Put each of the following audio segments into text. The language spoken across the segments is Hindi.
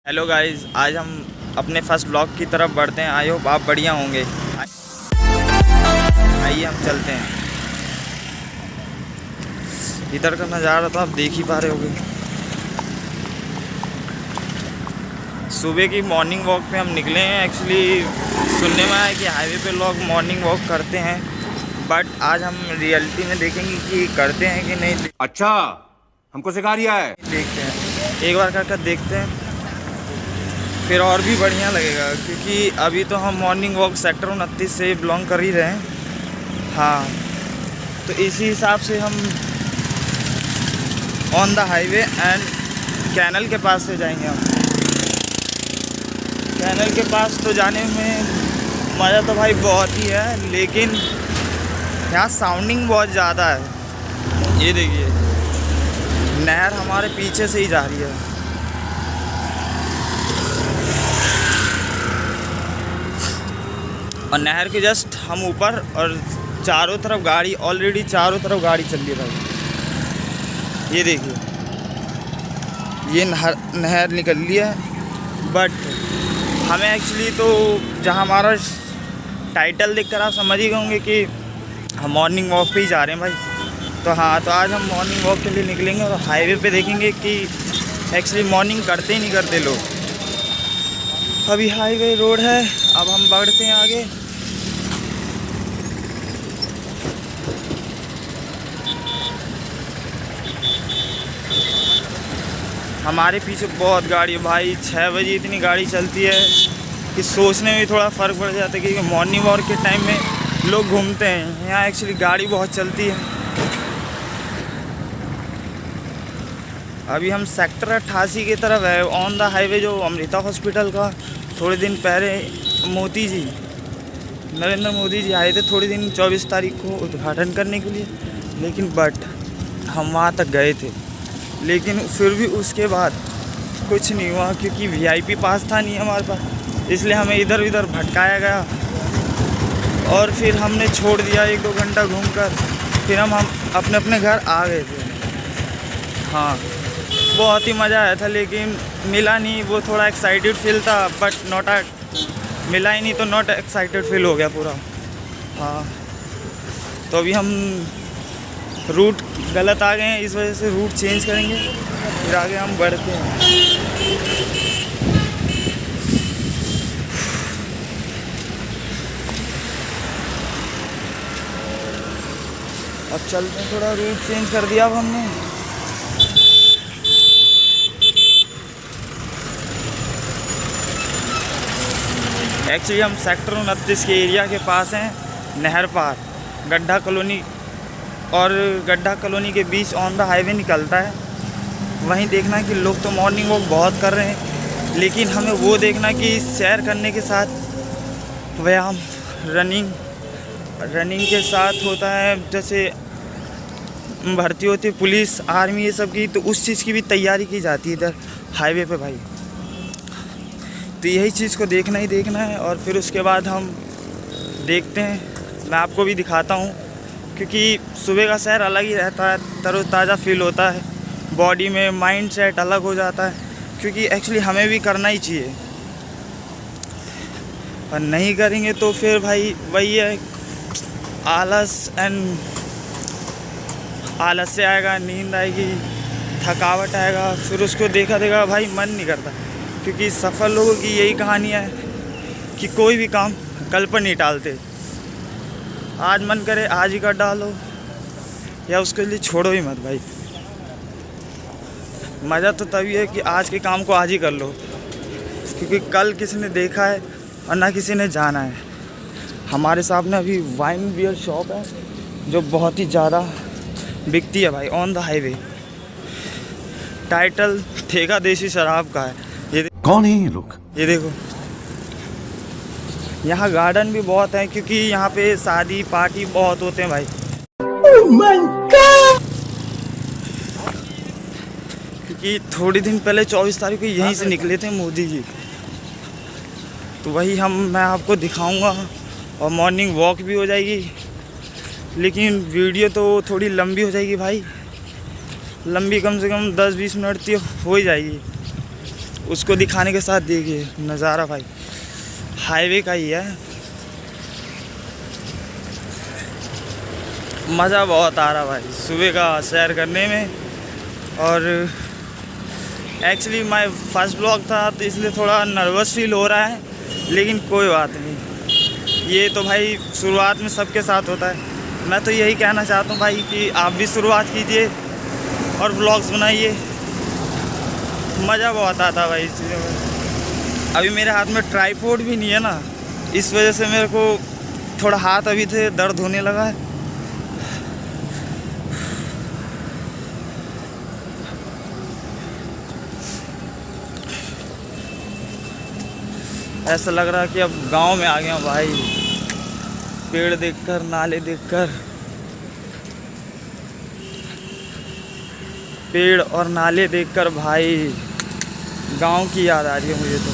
हेलो गाइस, आज हम अपने फर्स्ट ब्लॉग की तरफ बढ़ते हैं। आई होप आप बढ़िया होंगे। आइए हम चलते हैं। इधर का नज़ारा तो आप देख ही पा रहे होगे। सुबह की मॉर्निंग वॉक पे हम निकले हैं। एक्चुअली सुनने में आया कि हाईवे पे लोग मॉर्निंग वॉक करते हैं, बट आज हम रियलिटी में देखेंगे कि करते हैं कि नहीं। अच्छा, हमको सिखा रिया है। देखते हैं, एक बार कर देखते हैं, फिर और भी बढ़िया लगेगा। क्योंकि अभी तो हम मॉर्निंग वॉक सेक्टर 29 से बिलोंग कर ही रहे हैं। हाँ, तो इसी हिसाब से हम on the highway and canal के पास से जाएंगे। हम कैनल के पास तो जाने में मज़ा तो भाई बहुत ही है, लेकिन यहाँ साउंडिंग बहुत ज़्यादा है। ये देखिए, नहर हमारे पीछे से ही जा रही है। और नहर के जस्ट हम ऊपर, और चारों तरफ गाड़ी, ऑलरेडी चारों तरफ गाड़ी चल रही है भाई। ये देखिए, ये नहर निकल रही है। बट हमें एक्चुअली तो जहाँ हमारा टाइटल देखकर आप समझ ही गए होंगे कि हम मॉर्निंग वॉक पे ही जा रहे हैं भाई। तो हाँ, तो आज हम मॉर्निंग वॉक के लिए निकलेंगे और हाईवे पे देखेंगे कि एक्चुअली मॉर्निंग करते ही नहीं करते लोग। अभी हाईवे रोड है, अब हम बढ़ते हैं आगे। हमारे पीछे बहुत गाड़ी है भाई। 6 बजे इतनी गाड़ी चलती है कि सोचने में थोड़ा फ़र्क पड़ जाता है, क्योंकि मॉर्निंग वॉक के टाइम में लोग घूमते हैं। यहाँ एक्चुअली गाड़ी बहुत चलती है। अभी हम सेक्टर 88 की तरफ है, ऑन द हाईवे। जो अमृता हॉस्पिटल का थोड़े दिन पहले नरेंद्र मोदी जी आए थे थोड़े दिन, 24 तारीख को उद्घाटन करने के लिए। लेकिन बट हम वहाँ तक गए थे, लेकिन फिर भी उसके बाद कुछ नहीं हुआ, क्योंकि वीआईपी पास था नहीं हमारे पास। इसलिए हमें इधर उधर भटकाया गया और फिर हमने छोड़ दिया। 1-2 घंटा घूमकर फिर हम अपने अपने घर आ गए थे। हाँ, बहुत ही मज़ा आया था, लेकिन मिला नहीं। वो थोड़ा एक्साइटेड फील था, बट मिला ही नहीं, तो नॉट एक्साइटेड फील हो गया पूरा। हाँ, तो अभी हम रूट गलत आ गए हैं, इस वजह से रूट चेंज करेंगे, फिर आगे हम बढ़ते हैं। अब चलते हैं, थोड़ा रूट चेंज कर दिया अब हमने। एक्चुअली हम सेक्टर 29 के एरिया के पास हैं, नहर पार गड्ढा कॉलोनी और गड्ढा कॉलोनी के बीच ऑन द हाईवे निकलता है। वहीं देखना है कि लोग तो मॉर्निंग वॉक बहुत कर रहे हैं, लेकिन हमें वो देखना कि सैर करने के साथ व्यायाम, रनिंग के साथ होता है। जैसे भर्ती होती है पुलिस, आर्मी, ये सब की, तो उस चीज़ की भी तैयारी की जाती है इधर हाईवे पे भाई। तो यही चीज़ को देखना ही देखना है, और फिर उसके बाद हम देखते हैं। मैं आपको भी दिखाता हूँ, क्योंकि सुबह का सैर अलग ही रहता है, तरोताज़ा फील होता है बॉडी में, माइंड सेट अलग हो जाता है। क्योंकि एक्चुअली हमें भी करना ही चाहिए, और नहीं करेंगे तो फिर भाई वही है, आलस से आएगा, नींद आएगी, थकावट आएगा, फिर उसको देखा भाई मन नहीं करता। क्योंकि सफल लोगों की यही कहानी है कि कोई भी काम कल पर नहीं टालते। आज मन करे आज ही कर डालो, या उसके लिए छोड़ो ही मत भाई। मज़ा तो तभी है कि आज के काम को आज ही कर लो, क्योंकि कल किसी ने देखा है और ना किसी ने जाना है। हमारे सामने अभी वाइन बियर शॉप है, जो बहुत ही ज़्यादा बिकती है भाई ऑन द हाईवे। टाइटल ठेका देसी शराब का है। कौन है ये लोग? ये देखो, यहाँ गार्डन भी बहुत है, क्योंकि यहाँ पे शादी पार्टी बहुत होते हैं भाई। Oh my God! क्योंकि थोड़ी दिन पहले 24 तारीख को यहीं से निकले थे मोदी जी, तो वही मैं आपको दिखाऊंगा, और मॉर्निंग वॉक भी हो जाएगी। लेकिन वीडियो तो थोड़ी लंबी हो जाएगी भाई, लंबी, कम से कम 10-20 मिनट की हो ही जाएगी। उसको दिखाने के साथ देखिए नज़ारा भाई हाईवे का ही है। मज़ा बहुत आ रहा भाई सुबह का सैर करने में। और एक्चुअली माय फर्स्ट ब्लॉग था तो इसलिए थोड़ा नर्वस फील हो रहा है, लेकिन कोई बात नहीं, ये तो भाई शुरुआत में सबके साथ होता है। मैं तो यही कहना चाहता हूँ भाई कि आप भी शुरुआत कीजिए और व्लॉग्स बनाइए, मज़ा बहुत आता भाई इस चीज़ों में। अभी मेरे हाथ में ट्राइपॉड भी नहीं है ना, इस वजह से मेरे को थोड़ा हाथ अभी से दर्द होने लगा है। ऐसा लग रहा है कि अब गांव में आ गया हूँ भाई, पेड़ देखकर, नाले देखकर, पेड़ और नाले देखकर भाई गांव की याद आ रही है मुझे तो।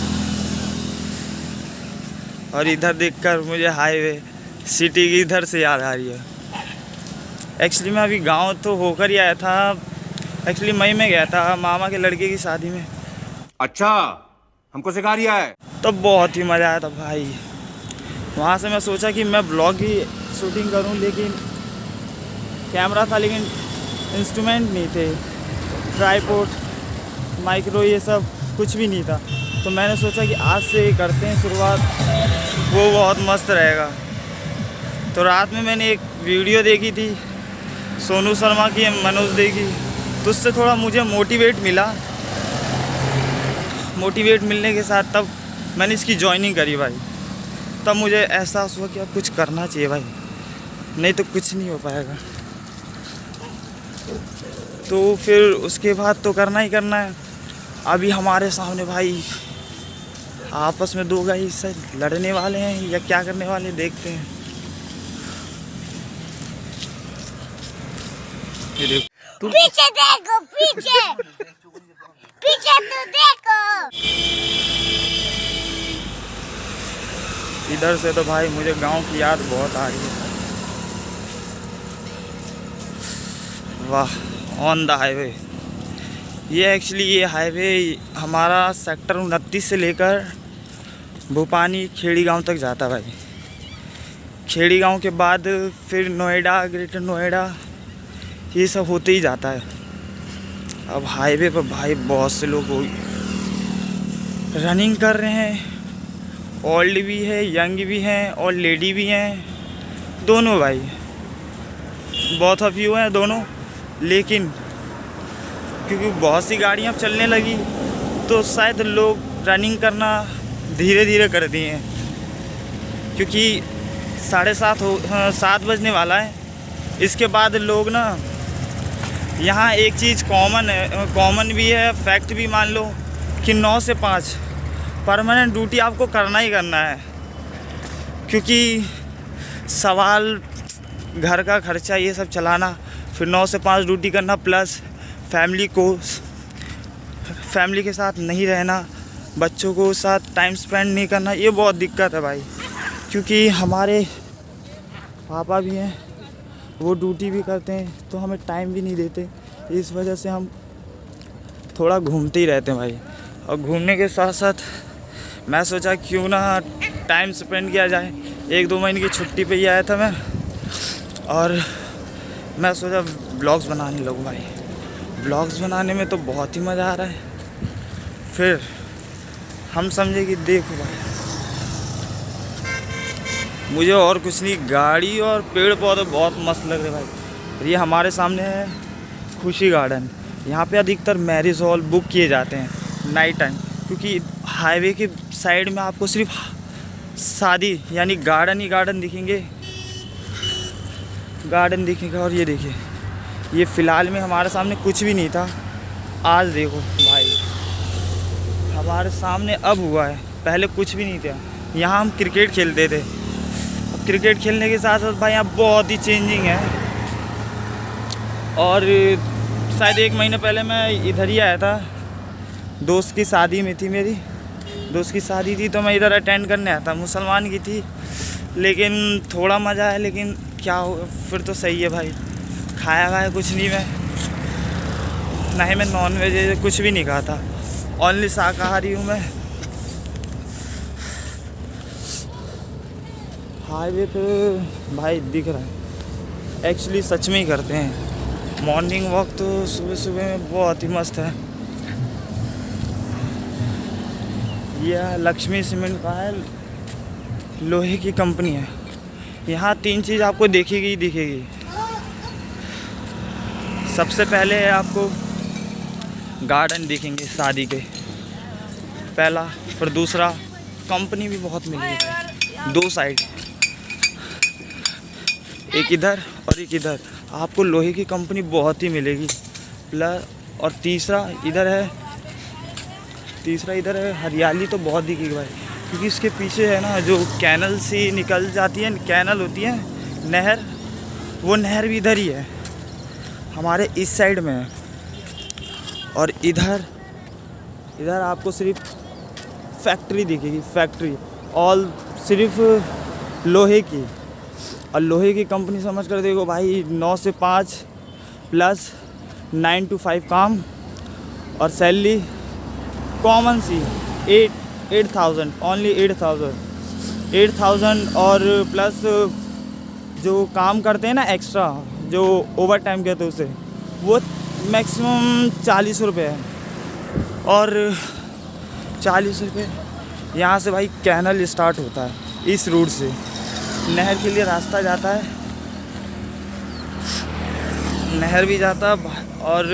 और इधर देखकर मुझे हाईवे सिटी की इधर से याद आ रही है। एक्चुअली मैं अभी गांव तो होकर ही आया था, एक्चुअली मई में गया था मामा के लड़के की शादी में। अच्छा, हमको सिखा रिया है। तब बहुत ही मज़ा आया था भाई। वहाँ से मैं सोचा कि मैं ब्लॉग की शूटिंग करूँ, लेकिन कैमरा था लेकिन इंस्ट्रूमेंट नहीं थे, ट्राइपॉड, माइक्रो, ये सब कुछ भी नहीं था। तो मैंने सोचा कि आज से करते हैं शुरुआत, वो बहुत मस्त रहेगा। तो रात में मैंने एक वीडियो देखी थी सोनू शर्मा की, मनोज दे की, तो उससे थोड़ा मुझे मोटिवेट मिला। मोटिवेट मिलने के साथ तब मैंने इसकी जॉइनिंग करी भाई। तब मुझे एहसास हुआ कि अब कुछ करना चाहिए भाई, नहीं तो कुछ नहीं हो पाएगा। तो फिर उसके बाद तो करना ही करना है। अभी हमारे सामने भाई आपस में दो गाय से लड़ने वाले हैं या क्या करने वाले हैं, देखते हैं। ये देखो पीछे देखो, पीछे पीछे तो देखो। इधर से तो भाई मुझे गांव की याद बहुत आ रही है। वाह, ऑन द हाईवे। ये हाईवे हमारा सेक्टर 29 से लेकर भूपानी खेड़ी गांव तक जाता भाई। खेड़ी गांव के बाद फिर नोएडा, ग्रेटर नोएडा, ये सब होते ही जाता है। अब हाईवे पर भाई बहुत से लोग रनिंग कर रहे हैं, ओल्ड भी है, यंग भी हैं और लेडी भी हैं, दोनों भाई, बहुत अफ्यू हैं दोनों। लेकिन क्योंकि बहुत सी गाड़ियाँ अब चलने लगी तो शायद लोग रनिंग करना धीरे धीरे कर दिए हैं, क्योंकि 7:30 बजने वाला है। इसके बाद लोग ना, यहाँ एक चीज़ कॉमन भी है, फैक्ट भी मान लो कि 9 से 5 परमानेंट ड्यूटी आपको करना ही करना है, क्योंकि सवाल घर का खर्चा ये सब चलाना, फिर 9 से 5 ड्यूटी करना, प्लस फैमिली के साथ नहीं रहना, बच्चों को साथ टाइम स्पेंड नहीं करना, ये बहुत दिक्कत है भाई। क्योंकि हमारे पापा भी हैं, वो ड्यूटी भी करते हैं तो हमें टाइम भी नहीं देते, इस वजह से हम थोड़ा घूमते ही रहते हैं भाई। और घूमने के साथ साथ मैं सोचा क्यों ना टाइम स्पेंड किया जाए। 1-2 महीने की छुट्टी पे ही आया था मैं, और मैं सोचा व्लॉग्स बनाने लगूँ भाई। व्लॉग्स बनाने में तो बहुत ही मज़ा आ रहा है। फिर हम समझे कि देखो भाई, मुझे और कुछ नहीं, गाड़ी और पेड़ पौधे बहुत मस्त लग रहे भाई। ये हमारे सामने है खुशी गार्डन। यहाँ पे अधिकतर मैरिज हॉल बुक किए जाते हैं नाइट टाइम, क्योंकि हाईवे के साइड में आपको सिर्फ शादी यानी गार्डन ही गार्डन दिखेंगे, गार्डन दिखेगा। और ये देखिए, ये फ़िलहाल में हमारे सामने कुछ भी नहीं था, आज देखो भाई हमारे सामने अब हुआ है, पहले कुछ भी नहीं था। यहाँ हम क्रिकेट खेलते थे, अब क्रिकेट खेलने के साथ साथ भाई यहाँ बहुत ही चेंजिंग है। और शायद 1 महीने पहले मैं इधर ही आया था, दोस्त की शादी में थी, मेरी दोस्त की शादी थी तो मैं इधर अटेंड करने आया था। मुसलमान की थी, लेकिन थोड़ा मज़ा है, लेकिन क्या हो, फिर तो सही है भाई। खाया कुछ नहीं मैं, ना ही मैं नॉन वेज कुछ भी नहीं खाता। ओनली शाकाहारी हूँ मैं। हाईवे पे भाई दिख रहा है, एक्चुअली सच में ही करते हैं मॉर्निंग वॉक तो सुबह सुबह में बहुत ही मस्त है। यह लक्ष्मी सीमेंट का है, लोहे की कंपनी है। यहाँ 3 चीज़ आपको दिखेगी ही दिखेगी। सबसे पहले है आपको गार्डन दिखेंगे शादी के, पहला। फिर दूसरा कंपनी भी बहुत मिलेगी 2 साइड, एक इधर और एक इधर, आपको लोहे की कंपनी बहुत ही मिलेगी। प्लस और तीसरा इधर है हरियाली तो बहुत दिखेगी भाई, क्योंकि इसके पीछे है ना जो कैनल सी निकल जाती है, कैनल होती है नहर, वो नहर भी इधर ही है हमारे इस साइड में है। और इधर आपको सिर्फ फैक्ट्री दिखेगी, फैक्ट्री ऑल सिर्फ लोहे की। और लोहे की कंपनी समझ कर देखो भाई, 9 से 5 प्लस 9 to 5 काम, और सैलरी कॉमन सी 8,000 ओनली 8,000 और प्लस जो काम करते हैं ना एक्स्ट्रा, जो ओवर टाइम कहते हैं उसे, वो मैक्सिमम 40 रुपये है। और 40 रुपये यहाँ से भाई कैनल स्टार्ट होता है, इस रूट से नहर के लिए रास्ता जाता है, नहर भी जाता है। और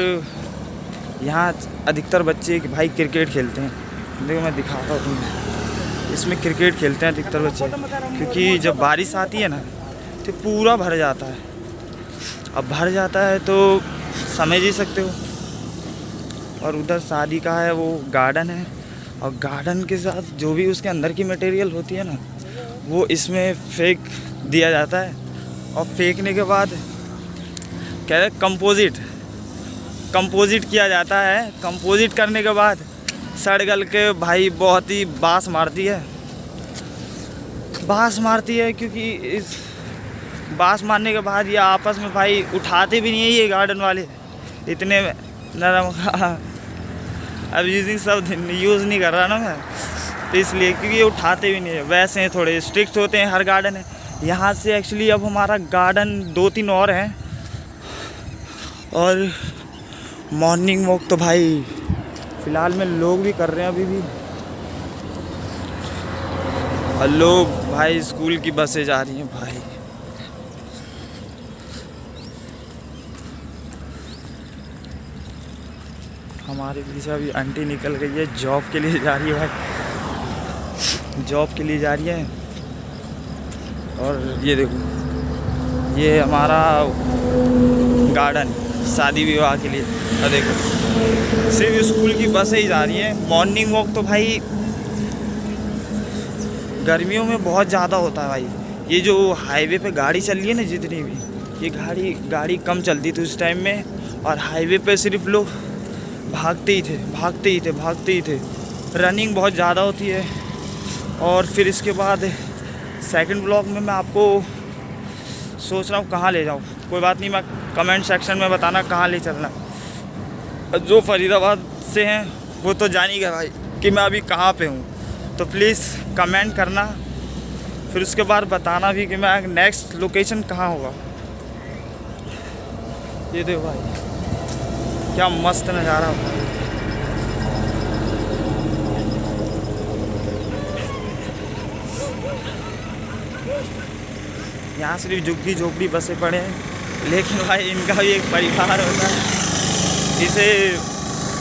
यहाँ अधिकतर बच्चे भाई क्रिकेट खेलते हैं, देखो मैं दिखाता हूँ तुम्हें, इसमें क्रिकेट खेलते हैं अधिकतर बच्चे, क्योंकि जब बारिश आती है ना तो पूरा भर जाता है। अब भर जाता है तो समझ ही सकते हो। और उधर शादी का है वो गार्डन है, और गार्डन के साथ जो भी उसके अंदर की मटेरियल होती है ना, वो इसमें फेंक दिया जाता है। और फेंकने के बाद क्या है, कंपोजिट किया जाता है। कंपोजिट करने के बाद सड़ गल के भाई बहुत ही बांस मारती है, क्योंकि इस बांस मारने के बाद ये आपस में भाई उठाते भी नहीं है ये गार्डन वाले, इतने नरम। अब यूजिंग शब्द यूज़ नहीं कर रहा ना मैं, तो इसलिए, क्योंकि ये उठाते भी नहीं है। वैसे हैं थोड़े स्ट्रिक्ट होते हैं, हर गार्डन है। यहाँ से एक्चुअली अब हमारा गार्डन 2-3 और हैं। और मॉर्निंग वॉक तो भाई फ़िलहाल में लोग भी कर रहे हैं अभी भी, और लोग भाई स्कूल की बसें जा रही हैं भाई। हमारे पीछे अभी आंटी निकल गई है, जॉब के लिए जा रही है भाई, जॉब के लिए जा रही है। और ये देखो, ये हमारा गार्डन शादी विवाह के लिए, और देखो सिर्फ स्कूल की बसें ही जा रही हैं। मॉर्निंग वॉक तो भाई गर्मियों में बहुत ज़्यादा होता है भाई। ये जो हाईवे पे गाड़ी चल रही है ना, जितनी भी, ये गाड़ी कम चलती थी उस टाइम में, और हाईवे पे सिर्फ लोग भागते ही थे। रनिंग बहुत ज़्यादा होती है। और फिर इसके बाद सेकंड ब्लॉग में मैं आपको सोच रहा हूँ कहाँ ले जाऊँ। कोई बात नहीं, मैं कमेंट सेक्शन में बताना कहाँ ले चलना। जो फरीदाबाद से हैं वो तो जान ही गए भाई कि मैं अभी कहाँ पे हूँ, तो प्लीज़ कमेंट करना, फिर उसके बाद बताना भी कि मैं नेक्स्ट लोकेशन कहाँ होगा। ये देखो भाई क्या मस्त नज़ारा होगा। यहाँ सिर्फ झुग्गी झोपड़ी बसे पड़े हैं, लेकिन भाई इनका भी एक परिवार होता है, इसे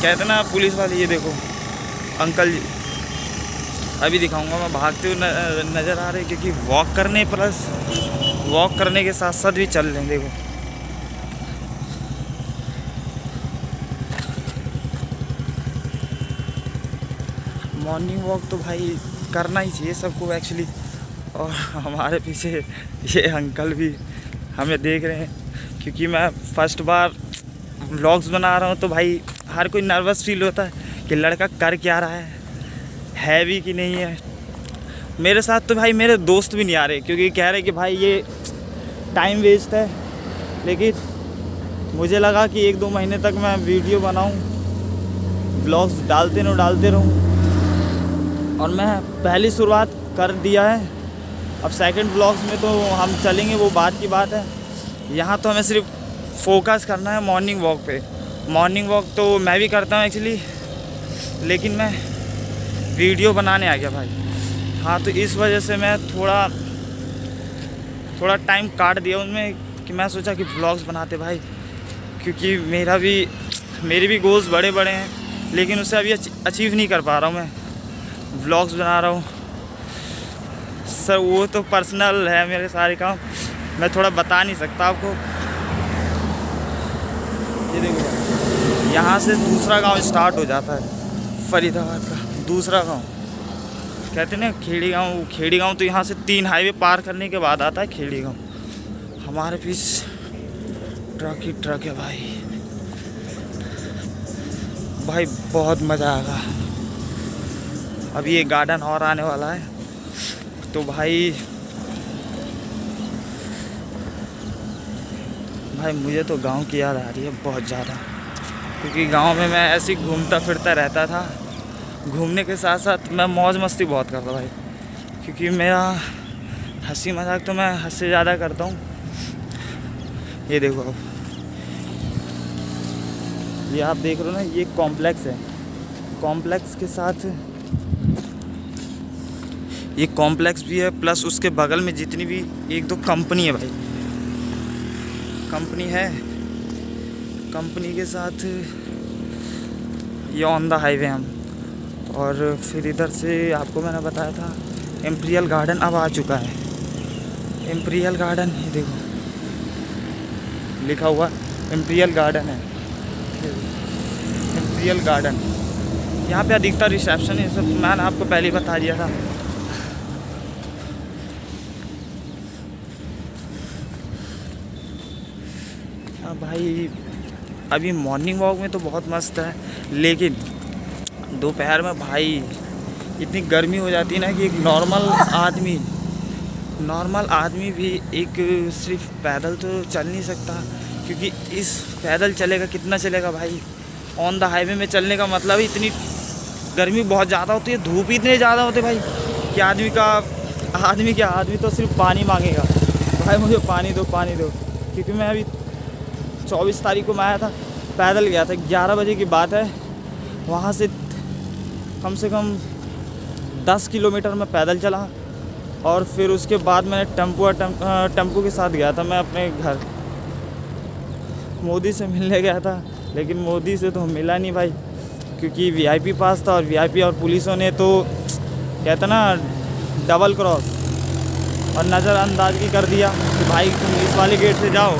कहते ना पुलिस वाले। ये देखो अंकल जी, अभी दिखाऊंगा मैं, भागते हुए नज़र आ रहे, क्योंकि वॉक करने के साथ साथ भी चल रहे हैं। देखो मॉर्निंग वॉक तो भाई करना ही चाहिए सबको एक्चुअली। और हमारे पीछे ये अंकल भी हमें देख रहे हैं, क्योंकि मैं फर्स्ट बार व्लॉग्स बना रहा हूँ, तो भाई हर कोई नर्वस फील होता है कि लड़का कर क्या रहा है भी कि नहीं है। मेरे साथ तो भाई मेरे दोस्त भी नहीं आ रहे, क्योंकि कह रहे कि भाई ये टाइम वेस्ट है। लेकिन मुझे लगा कि 1-2 महीने तक मैं वीडियो बनाऊँ, व्लॉग्स डालते रहूँ। और मैं पहली शुरुआत कर दिया है, अब सेकंड व्लॉग्स में तो हम चलेंगे, वो बात की बात है। यहाँ तो हमें सिर्फ फोकस करना है मॉर्निंग वॉक पे। मॉर्निंग वॉक तो मैं भी करता हूँ एक्चुअली, लेकिन मैं वीडियो बनाने आ गया भाई। हाँ, तो इस वजह से मैं थोड़ा टाइम काट दिया उनमें कि मैं सोचा कि व्लॉग्स बनाते भाई, क्योंकि मेरे भी गोल्स बड़े बड़े हैं, लेकिन उसे अभी अचीव नहीं कर पा रहा हूँ। मैं व्लॉग्स बना रहा हूँ सर, वो तो पर्सनल है मेरे सारे काम, मैं थोड़ा बता नहीं सकता आपको। ये देखो, यहाँ से दूसरा गांव स्टार्ट हो जाता है, फरीदाबाद का दूसरा गांव। कहते हैं ना खेड़ी गांव तो यहाँ से 3 हाईवे पार करने के बाद आता है खेड़ी गांव। हमारे पीछे ट्रक ही ट्रक है भाई बहुत मज़ा आएगा। अभी एक गार्डन और आने वाला है, तो भाई मुझे तो गांव की याद आ रही है बहुत ज़्यादा, क्योंकि गांव में मैं ऐसे ही घूमता फिरता रहता था। घूमने के साथ साथ मैं मौज मस्ती बहुत करता भाई, क्योंकि मेरा हंसी मजाक तो मैं हद से ज़्यादा करता हूँ। ये देखो, अब ये आप देख रहे हो ना, ये कॉम्प्लेक्स है। कॉम्प्लेक्स के साथ ये कॉम्प्लेक्स भी है, प्लस उसके बगल में जितनी भी 1-2 कंपनी है भाई, कंपनी है। कंपनी के साथ ये ऑन द हाईवे हम। और फिर इधर से आपको मैंने बताया था इम्पीरियल गार्डन अब आ चुका है। इम्पीरियल गार्डन, ये देखो लिखा हुआ इम्पीरियल गार्डन है। इम्पीरियल गार्डन, यहाँ पे अधिकतर रिसेप्शन है सब, मैंने आपको पहले ही बता दिया था। भाई अभी मॉर्निंग वॉक में तो बहुत मस्त है, लेकिन दोपहर में भाई इतनी गर्मी हो जाती है ना कि एक नॉर्मल आदमी भी एक सिर्फ पैदल तो चल नहीं सकता, क्योंकि इस पैदल चलेगा कितना चलेगा भाई। ऑन द हाईवे में चलने का मतलब ही इतनी गर्मी बहुत ज़्यादा होती है, धूप ही इतने ज़्यादा होते भाई कि आदमी तो सिर्फ पानी मांगेगा, भाई मुझे पानी दो। क्योंकि मैं अभी 24 तारीख को मैं आया था, पैदल गया था, 11 बजे की बात है। वहाँ से कम से कम 10 किलोमीटर मैं पैदल चला, और फिर उसके बाद मैंने टेम्पो के साथ गया था मैं अपने घर। मोदी से मिलने गया था, लेकिन मोदी से तो मिला नहीं भाई, क्योंकि वीआईपी पास था, और वीआईपी और पुलिसों ने तो कहते ना डबल क्रॉस और नज़रअंदाज़गी कर दिया कि भाई तुम इस वाले गेट से जाओ,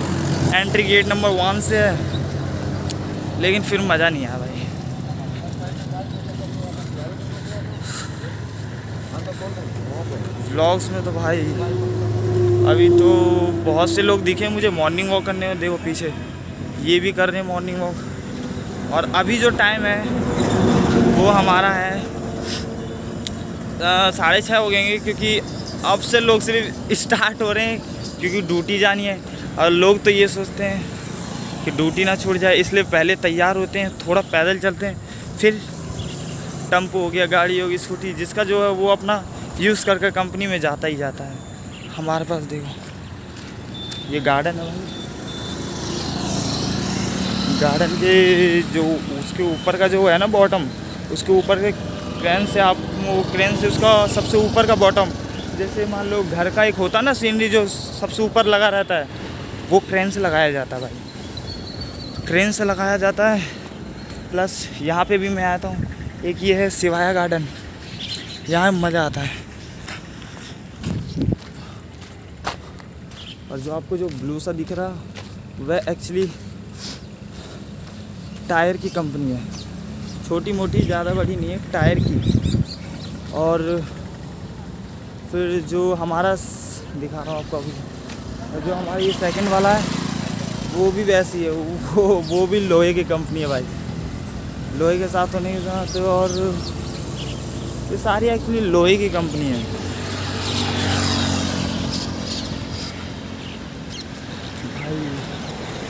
एंट्री गेट नंबर 1 से है। लेकिन फिर मज़ा नहीं आया भाई। व्लॉग्स में तो भाई अभी तो बहुत से लोग दिखे मुझे मॉर्निंग वॉक करने में, देखो पीछे ये भी कर रहे हैं मॉर्निंग वॉक। और अभी जो टाइम है वो हमारा है 6:30 हो गए, क्योंकि अब से लोग सिर्फ स्टार्ट हो रहे हैं, क्योंकि ड्यूटी जानी है। और लोग तो ये सोचते हैं कि ड्यूटी ना छूट जाए, इसलिए पहले तैयार होते हैं, थोड़ा पैदल चलते हैं, फिर टेम्पो हो गया, गाड़ी होगी, स्कूटी, जिसका जो है वो अपना यूज़ करके कंपनी में जाता ही जाता है। हमारे पास देखो ये गार्डन है भाई, गार्डन के जो उसके ऊपर का जो है ना बॉटम, उसके ऊपर के क्रेन से उसका सबसे ऊपर का बॉटम, जैसे मान लो घर का एक होता ना सीनरी जो सबसे ऊपर लगा रहता है, वो क्रेन से लगाया जाता है भाई, क्रेन से लगाया जाता है। प्लस यहाँ पे भी मैं आता हूँ, एक ये है सिवाया गार्डन, यहाँ मज़ा आता है। और जो आपको जो ब्लू सा दिख रहा वह एक्चुअली टायर की कंपनी है, छोटी मोटी, ज़्यादा बड़ी नहीं है, टायर की। और फिर जो हमारा दिखा रहा हूँ आपको अभी, जो हमारा ये सेकंड वाला है वो भी वैसी है, वो भी लोहे की कंपनी है भाई, लोहे के साथ तो नहीं जाते। और ये सारी एक्चुअली लोहे की कंपनी है भाई।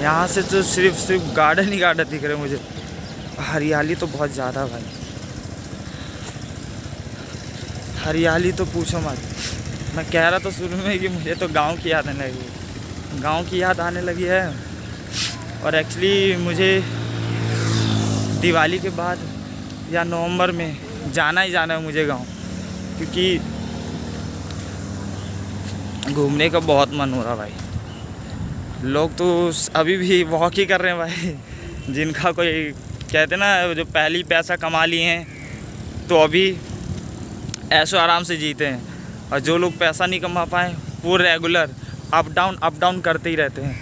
यहाँ से तो सिर्फ गार्डन ही गार्डन दिख रहे हैं मुझे। हरियाली तो बहुत ज़्यादा भाई, हरियाली तो पूछो मत। मैं कह रहा था शुरू में कि मुझे तो गांव की याद आने लगी, गांव की याद आने लगी है। और एक्चुअली मुझे दिवाली के बाद या नवंबर में जाना ही जाना है मुझे गांव, क्योंकि घूमने का बहुत मन हो रहा भाई। लोग तो अभी भी वॉक ही कर रहे हैं भाई, जिनका कोई कहते ना जो पहले ही पैसा कमा लिए हैं तो अभी ऐशो आराम से जीते हैं, और जो लोग पैसा नहीं कमा पाए वो रेगुलर अप डाउन करते ही रहते हैं।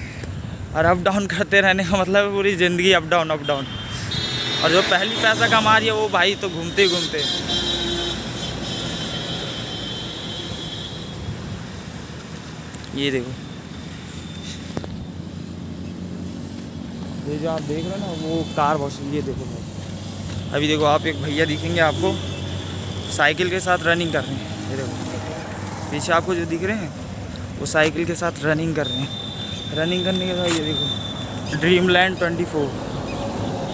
और अप डाउन करते रहने का मतलब पूरी ज़िंदगी अप डाउन। और जो पहली पैसा कमा रही है वो भाई तो घूमते ही घूमते। ये देखो, ये जो आप देख रहे हो ना वो कार वॉश, ये देखो भाई। अभी देखो आप एक भैया दिखेंगे आपको साइकिल के साथ रनिंग कर रहे हैं। ये देखो पीछे आपको जो दिख रहे हैं वो साइकिल के साथ रनिंग कर रहे हैं। रनिंग करने के बाद ये देखो ड्रीमलैंड 24,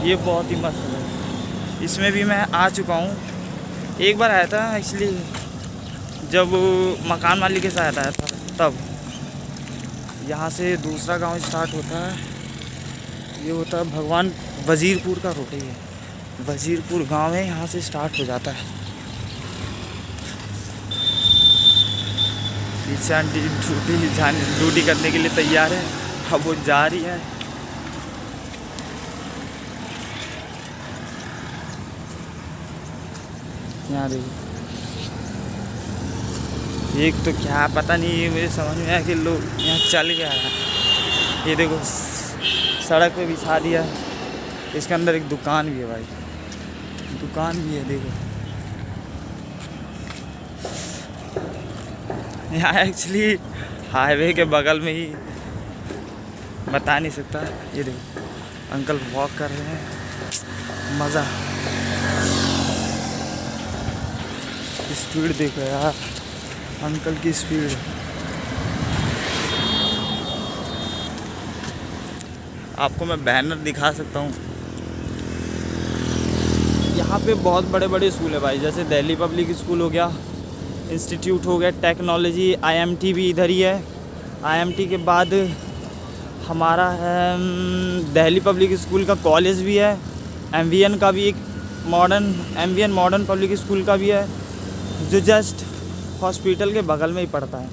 ये बहुत ही मस्त है। इसमें भी मैं आ चुका हूँ, एक बार आया था एक्चुअली जब मकान मालिक के साथ आया था तब। यहाँ से दूसरा गांव स्टार्ट होता है, ये होता है भगवान वजीरपुर का रोड है। ये वजीरपुर गांव है, यहाँ से स्टार्ट हो जाता है। पीछे आंटी ड्यूटी करने के लिए तैयार है, अब वो जा रही है। यहाँ देखो, एक तो क्या पता नहीं मुझे समझ में आया कि लोग यहाँ चल गया है। ये देखो सड़क पे बिछा दिया, इसके अंदर एक दुकान भी है भाई, दुकान भी है। देखो यहाँ एक्चुअली हाईवे के बगल में ही, बता नहीं सकता। ये देखो अंकल वॉक कर रहे हैं, मज़ा। स्पीड देखो यार, अंकल की स्पीड। आपको मैं बैनर दिखा सकता हूँ। यहाँ पे बहुत बड़े बड़े स्कूल है भाई, जैसे दिल्ली पब्लिक स्कूल हो गया, इंस्टीट्यूट हो गया, टेक्नोलॉजी, आईएमटी भी इधर ही है। आईएमटी के बाद हमारा है दिल्ली पब्लिक स्कूल का कॉलेज भी है, एमवीएन का भी एक एमवीएन मॉडर्न पब्लिक स्कूल का भी है, जो जस्ट हॉस्पिटल के बगल में ही पड़ता है।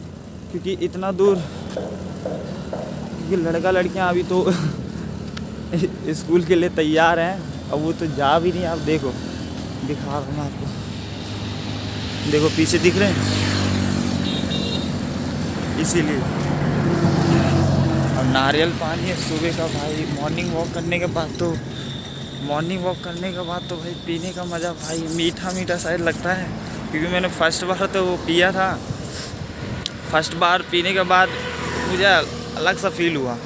क्योंकि इतना दूर, क्योंकि लड़का लड़कियां अभी तो स्कूल के लिए तैयार हैं, अब वो तो जा भी नहीं। आप देखो, दिखा रहा हूँ मैं आपको, देखो पीछे दिख रहे हैं, इसीलिए। और नारियल पानी है सुबह का भाई, मॉर्निंग वॉक करने के बाद तो भाई पीने का मज़ा भाई मीठा मीठा शायद लगता है। क्योंकि मैंने फर्स्ट बार तो वो पिया था, फर्स्ट बार पीने के बाद मुझे अलग सा फील हुआ।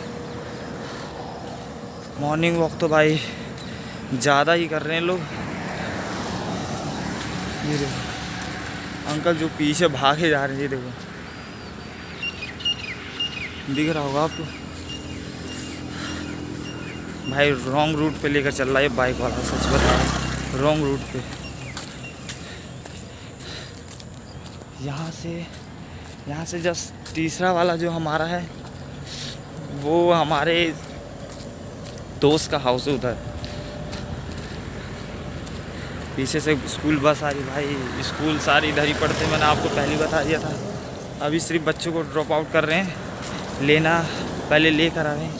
मॉर्निंग वॉक तो भाई ज़्यादा ही कर रहे हैं लोग। ये देखो अंकल जो पीछे भागे जा रहे हैं, ये देखो दिख रहा होगा आपको भाई। रॉन्ग रूट पे लेकर चल रहा है बाइक वाला, सच बता रहा हूँ, रॉन्ग रूट पे। यहाँ से जस्ट तीसरा वाला जो हमारा है वो हमारे दोस्त का हाउस है उधर। पीछे से स्कूल बस आ रही भाई, स्कूल सारी इधर ही पढ़ते, मैंने आपको पहले ही बता दिया था। अभी सिर्फ बच्चों को ड्रॉप आउट कर रहे हैं, लेना पहले लेकर आ रहे हैं,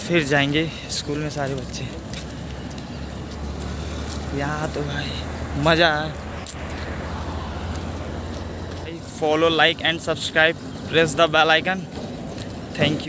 फिर जाएंगे स्कूल में सारे बच्चे। यहाँ तो भाई मज़ा है। Follow, like and subscribe, press the bell icon. Thank you.